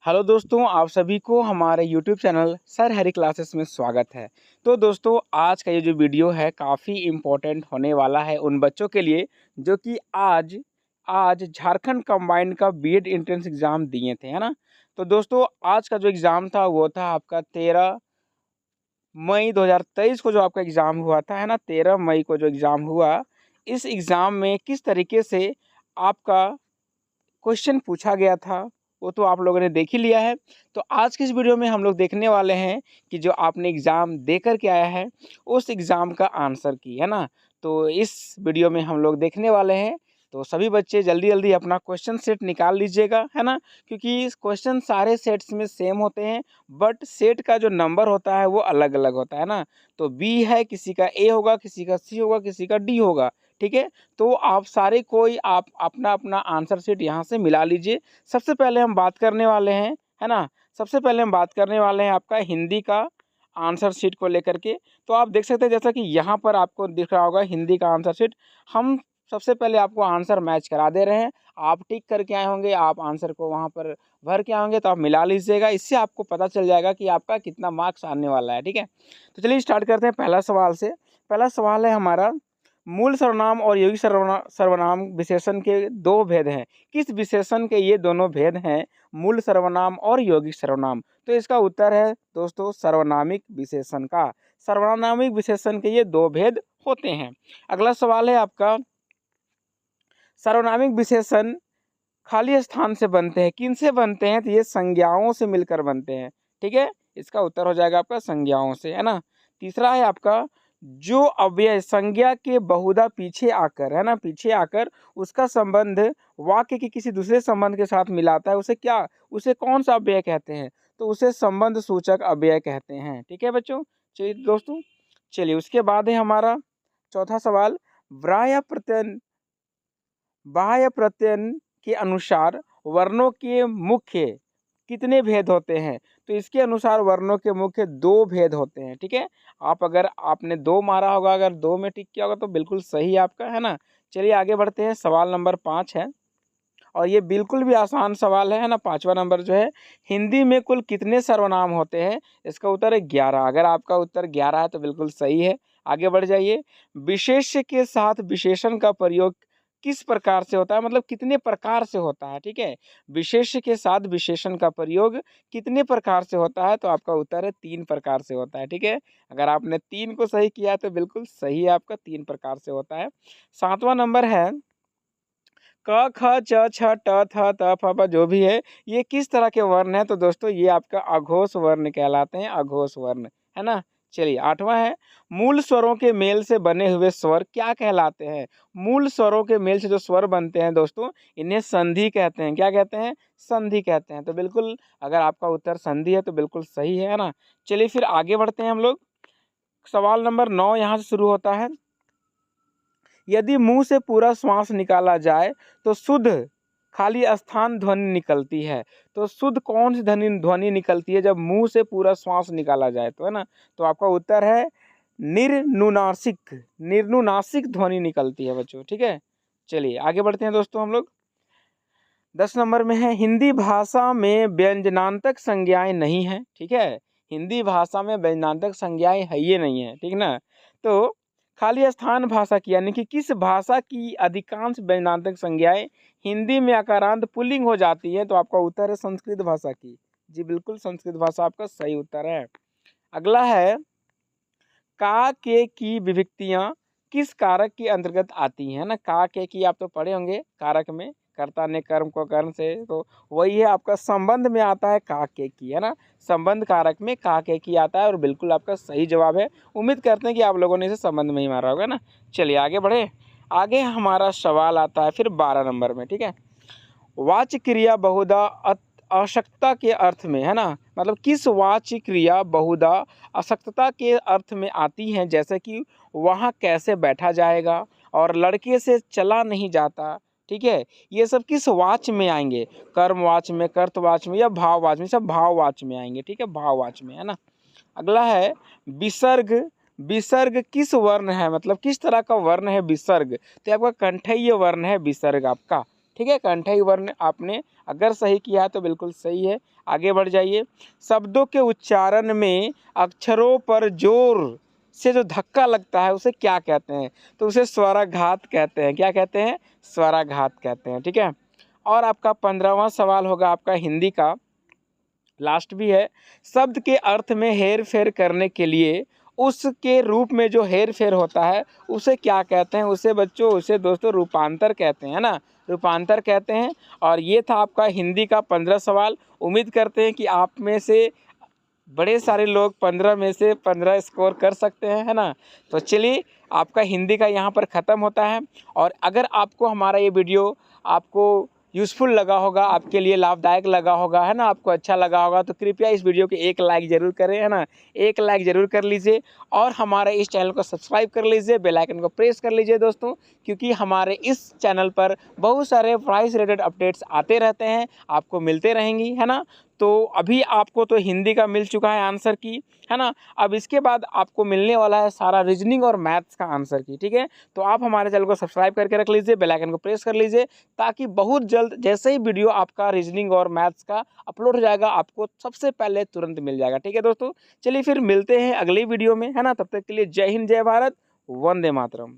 Hello दोस्तों, आप सभी को हमारे यूट्यूब चैनल सर हरी क्लासेस में स्वागत है। तो दोस्तों, आज का ये जो वीडियो है काफ़ी इम्पोर्टेंट होने वाला है उन बच्चों के लिए जो कि आज आज झारखंड कंबाइंड का बीएड एंट्रेंस एग्ज़ाम दिए थे, है ना। तो दोस्तों, आज का जो एग्ज़ाम था वो था आपका 13 मई 2023 को जो आपका एग्ज़ाम हुआ था, है ना। 13 मई को जो एग्ज़ाम हुआ, इस एग्ज़ाम में किस तरीके से आपका क्वेश्चन पूछा गया था, वो तो आप लोगों ने देख ही लिया है। तो आज की इस वीडियो में हम लोग देखने वाले हैं कि जो आपने एग्ज़ाम दे कर के आया है, उस एग्ज़ाम का आंसर की, है ना। तो इस वीडियो में हम लोग देखने वाले हैं, तो सभी बच्चे जल्दी-जल्दी अपना क्वेश्चन सेट निकाल लीजिएगा, है ना। क्योंकि क्वेश्चन सारे सेट्स में सेम होते हैं, बट सेट का जो नंबर होता है वो अलग-अलग होता है ना। तो बी है, किसी का ए होगा, किसी का सी होगा, किसी का डी होगा, ठीक है। तो आप सारे कोई आप अपना-अपना आंसर शीट यहाँ से मिला लीजिए। सबसे पहले हम बात करने वाले हैं, है ना? सबसे पहले हम बात करने वाले हैं आपका हिंदी का आंसर शीट को लेकर के। तो आप देख सकते हैं जैसा कि यहाँ पर आपको दिख रहा होगा हिंदी का आंसर शीट। हम सबसे पहले आपको आंसर मैच करा दे रहे हैं। आप टिक करके आए होंगे, आप आंसर को वहाँ पर भर के आए होंगे, तो आप मिला लीजिएगा। इससे आपको पता चल जाएगा कि आपका कितना मार्क्स आने वाला है, ठीक है? तो चलिए स्टार्ट करते हैं पहला सवाल से। पहला सवाल है हमारा, मूल सर्वनाम और यौगिक सर्वनाम विशेषण के दो भेद हैं। किस विशेषण के ये दोनों भेद हैं, मूल सर्वनाम और यौगिक सर्वनाम? तो इसका उत्तर है दोस्तों सर्वनामिक विशेषण का। सर्वनामिक विशेषण के ये दो भेद होते हैं। अगला सवाल है आपका, सर्वनामिक विशेषण खाली स्थान से बनते हैं, किन से बनते हैं? तो ये संज्ञाओं से मिलकर बनते हैं, ठीक है। इसका उत्तर हो जाएगा आपका संज्ञाओं से, है ना। तीसरा है आपका, जो अव्यय संज्ञा के बहुधा पीछे आकर, है ना, पीछे आकर उसका संबंध वाक्य के किसी दूसरे संबंध के साथ मिलाता है, उसे क्या, उसे कौन सा अव्यय कहते हैं? तो उसे संबंध सूचक अव्यय कहते हैं, ठीक है बच्चों। चलिए दोस्तों, चलिए उसके बाद है हमारा चौथा सवाल, बाह्य प्रत्यय, बाह्य प्रत्ययन के अनुसार वर्णों के मुख्य कितने भेद होते हैं? तो इसके अनुसार वर्णों के मुख्य दो भेद होते हैं, ठीक है। आप अगर आपने दो मारा होगा, अगर दो में टिक किया होगा तो बिल्कुल सही है आपका, है ना। चलिए आगे बढ़ते हैं, सवाल नंबर 5 है और ये बिल्कुल भी आसान सवाल है ना। पाँचवा नंबर जो है, हिंदी में कुल कितने सर्वनाम होते हैं? इसका उत्तर है 11। अगर आपका उत्तर 11 है तो बिल्कुल सही है। आगे बढ़ जाइए, विशेष्य के साथ विशेषण का प्रयोग किस प्रकार से होता है, मतलब कितने प्रकार से होता है, ठीक है। विशेष्य के साथ विशेषण का प्रयोग कितने प्रकार से होता है? तो आपका उत्तर है 3 प्रकार से होता है, ठीक है। अगर आपने 3 को सही किया तो बिल्कुल सही है आपका, 3 प्रकार से होता है। 7वां नंबर है, क, ख, च, छ, ट, थ, त, फ, ब जो भी है, ये किस तरह के वर्ण हैं? तो दोस्तों ये आपका अघोष वर्ण कहलाते हैं, अघोष वर्ण, है ना। चलिए 8वां है, मूल स्वरों के मेल से बने हुए स्वर क्या कहलाते हैं? मूल स्वरों के मेल से जो स्वर बनते हैं दोस्तों, इन्हें संधि कहते हैं। क्या कहते हैं? संधि कहते हैं। तो बिल्कुल अगर आपका उत्तर संधि है तो बिल्कुल सही है ना। चलिए फिर आगे बढ़ते हैं हम लोग। सवाल नंबर 9 यहाँ से शुरू होता है, यदि मुंह से पूरा श्वास निकाला जाए तो शुद्ध खाली स्थान ध्वनि निकलती है। तो शुद्ध कौन सी ध्वनि ध्वनि निकलती है जब मुंह से पूरा श्वास निकाला जाए? तो है ना, तो आपका उत्तर है निर्नुनासिक, निर्नुनासिक ध्वनि निकलती है बच्चों, ठीक है। चलिए आगे बढ़ते हैं दोस्तों हम लोग। 10 नंबर में है, हिंदी भाषा में व्यंजनांतक संज्ञाएं नहीं है, ठीक है। हिंदी भाषा में व्यंजनांतक संज्ञाएं है ये नहीं है, ठीक ना। तो खाली स्थान भाषा की, यानी कि किस भाषा की अधिकांश व्यंजनांतक संज्ञाएं हिंदी में आकारांत पुल्लिंग हो जाती है? तो आपका उत्तर है संस्कृत भाषा की। जी बिल्कुल, संस्कृत भाषा आपका सही उत्तर है। अगला है, का के की विभक्तियां किस कारक के अंतर्गत आती हैं ना। का के की आप तो पढ़े होंगे, कारक में कर्ता ने कर्म को कर्ण से, तो वही है आपका संबंध में आता है का के की, है ना। संबंध कारक में का के की आता है और बिल्कुल आपका सही जवाब है। उम्मीद करते हैं कि आप लोगों ने इसे संबंध में ही मारा होगा ना। चलिए आगे बढ़े। आगे हमारा सवाल आता है फिर 12 नंबर में, ठीक है। वाच्य क्रिया बहुधा आवश्यकता के अर्थ में, है ना, मतलब किस वाच्य क्रिया बहुधा आवश्यकता के अर्थ में आती हैं? जैसे कि वहाँ कैसे बैठा जाएगा और लड़के से चला नहीं जाता, ठीक है। ये सब किस वाच्य में आएंगे? कर्मवाच्य में, कर्तवाच्य में या भाववाच्य में? सब भाववाच्य में आएंगे, ठीक है, भाववाच्य में, है ना। अगला है विसर्ग, विसर्ग किस वर्ण है, मतलब किस तरह का वर्ण है विसर्ग? तो आपका कंठीय वर्ण है विसर्ग आपका, ठीक है, कंठई वर्ण आपने अगर सही किया तो बिल्कुल सही है। आगे बढ़ जाइए। शब्दों के उच्चारण में अक्षरों पर जोर से जो धक्का लगता है उसे क्या कहते हैं? तो उसे स्वराघात कहते हैं। क्या कहते हैं? स्वराघात कहते हैं। ठीक है। और आपका 15वां सवाल होगा आपका हिंदी का, लास्ट भी है। शब्द के अर्थ में हेर फेर करने के लिए उसके रूप में जो हेर फेर होता है उसे क्या कहते हैं? उसे बच्चों, उसे दोस्तों रूपांतर कहते हैं, है ना, रूपांतर कहते हैं। और ये था आपका हिंदी का 15 सवाल। उम्मीद करते हैं कि आप में से बड़े सारे लोग 15 में से 15 स्कोर कर सकते हैं, है ना। तो चलिए, आपका हिंदी का यहाँ पर ख़त्म होता है। और अगर आपको हमारा ये वीडियो आपको यूज़फुल लगा होगा, आपके लिए लाभदायक लगा होगा, है ना, आपको अच्छा लगा होगा, तो कृपया इस वीडियो को एक लाइक ज़रूर करें, है ना, एक लाइक ज़रूर कर लीजिए। और हमारे इस चैनल को सब्सक्राइब कर लीजिए, बेल आइकन को प्रेस कर लीजिए दोस्तों, क्योंकि हमारे इस चैनल पर बहुत सारे पढ़ाई से रिलेटेड अपडेट्स आते रहते हैं, आपको मिलते रहेंगी, है ना। तो अभी आपको तो हिंदी का मिल चुका है आंसर की, है ना। अब इसके बाद आपको मिलने वाला है सारा रीजनिंग और मैथ्स का आंसर की। ठीक है। तो आप हमारे चैनल को सब्सक्राइब करके रख लीजिए, बेल आइकन को प्रेस कर लीजिए, ताकि बहुत जल्द जैसे ही वीडियो आपका रीजनिंग और मैथ्स का अपलोड हो जाएगा आपको सबसे पहले तुरंत मिल जाएगा। ठीक है दोस्तों, चलिए फिर मिलते हैं अगली वीडियो में, है ना। तब तक के लिए जय हिंद, जय भारत, वंदे मातरम।